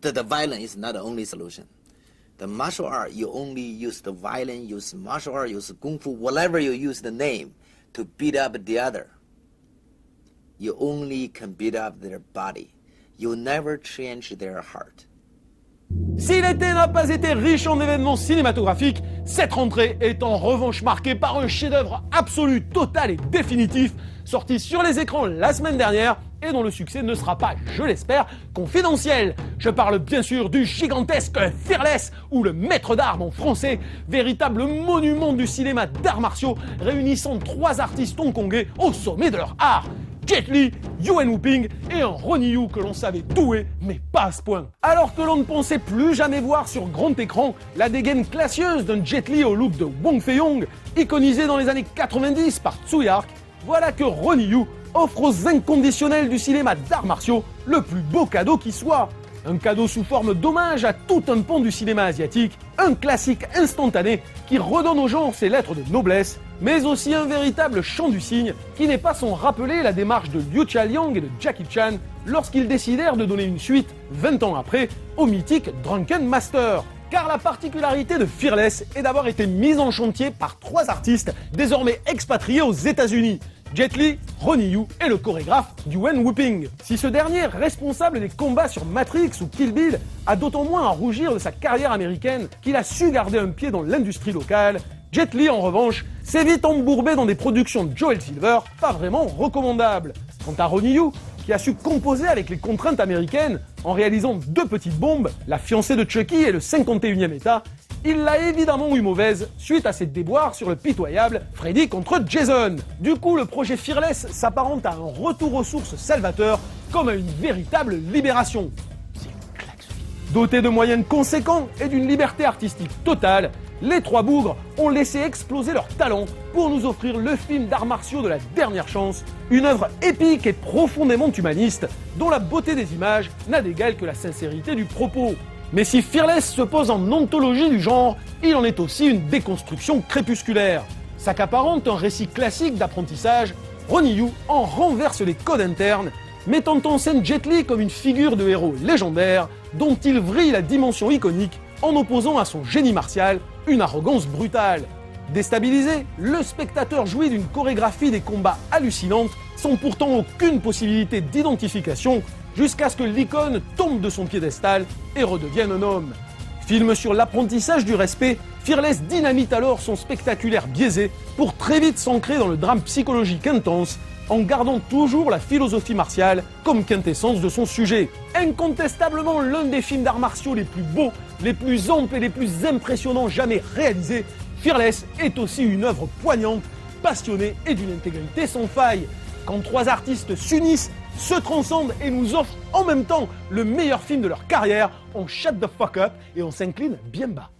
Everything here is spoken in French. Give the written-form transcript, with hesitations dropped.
The violence is not the only solution. The martial art, you only use the violence, use martial art, use kung fu, whatever you use the name to beat up the other. You only can beat up their body. You never change their heart. Si l'été n'a pas été riche en événements cinématographiques, cette rentrée est en revanche marquée par un chef-d'œuvre absolu, total et définitif, sorti sur les écrans la semaine dernière et dont le succès ne sera pas, je l'espère, confidentiel. Je parle bien sûr du gigantesque Fearless, ou le maître d'armes en français, véritable monument du cinéma d'arts martiaux réunissant 3 artistes hongkongais au sommet de leur art. Jet Li, Yuen Woo-ping et un Ronnie Yu que l'on savait doué, mais pas à ce point. Alors que l'on ne pensait plus jamais voir sur grand écran la dégaine classieuse d'un Jet Li au look de Wong Fei-hung, iconisé dans les années 90 par Tsui Hark, voilà que Ronnie Yu offre aux inconditionnels du cinéma d'arts martiaux le plus beau cadeau qui soit. Un cadeau sous forme d'hommage à tout un pan du cinéma asiatique, un classique instantané qui redonne au genre ses lettres de noblesse, mais aussi un véritable chant du cygne qui n'est pas sans rappeler la démarche de Liu Chia-liang et de Jackie Chan lorsqu'ils décidèrent de donner une suite, 20 ans après, au mythique Drunken Master. Car la particularité de Fearless est d'avoir été mise en chantier par 3 artistes désormais expatriés aux États-Unis. Jet Li, Ronnie Yu et le chorégraphe Yuen Woo-ping. Si ce dernier, responsable des combats sur Matrix ou Kill Bill, a d'autant moins à rougir de sa carrière américaine qu'il a su garder un pied dans l'industrie locale, Jet Li, en revanche, s'est vite embourbé dans des productions de Joel Silver pas vraiment recommandables. Quant à Ronnie Yu, qui a su composer avec les contraintes américaines en réalisant 2 petites bombes, La fiancée de Chucky et Le 51e État, il l'a évidemment eu mauvaise suite à ses déboires sur le pitoyable Freddy contre Jason. Du coup, le projet Fearless s'apparente à un retour aux sources salvateur comme à une véritable libération. C'est une claque, ce film. Doté de moyens conséquents et d'une liberté artistique totale, les 3 bougres ont laissé exploser leur talent pour nous offrir le film d'arts martiaux de la dernière chance, une œuvre épique et profondément humaniste, dont la beauté des images n'a d'égal que la sincérité du propos. Mais si Fearless se pose en anthologie du genre, il en est aussi une déconstruction crépusculaire. S'accaparant un récit classique d'apprentissage, Ronnie Yu en renverse les codes internes, mettant en scène Jet Li comme une figure de héros légendaire dont il vrille la dimension iconique en opposant à son génie martial une arrogance brutale. Déstabilisé, le spectateur jouit d'une chorégraphie des combats hallucinante sans pourtant aucune possibilité d'identification jusqu'à ce que l'icône tombe de son piédestal et redevienne un homme. Film sur l'apprentissage du respect, Fearless dynamite alors son spectaculaire biaisé pour très vite s'ancrer dans le drame psychologique intense en gardant toujours la philosophie martiale comme quintessence de son sujet. Incontestablement l'un des films d'arts martiaux les plus beaux, les plus amples et les plus impressionnants jamais réalisés, Fearless est aussi une œuvre poignante, passionnée et d'une intégrité sans faille. Quand 3 artistes s'unissent, se transcendent et nous offrent en même temps le meilleur film de leur carrière, on shut the fuck up et on s'incline bien bas.